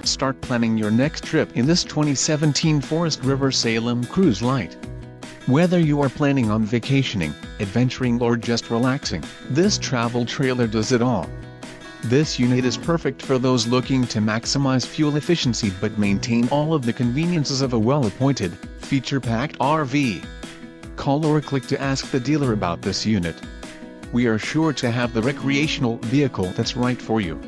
Start planning your next trip in this 2017 Forest River Salem Cruise LITE. Whether you are planning on vacationing, adventuring or just relaxing, this travel trailer does it all. This unit is perfect for those looking to maximize fuel efficiency but maintain all of the conveniences of a well-appointed, feature-packed RV. Call or click to ask the dealer about this unit. We are sure to have the recreational vehicle that's right for you.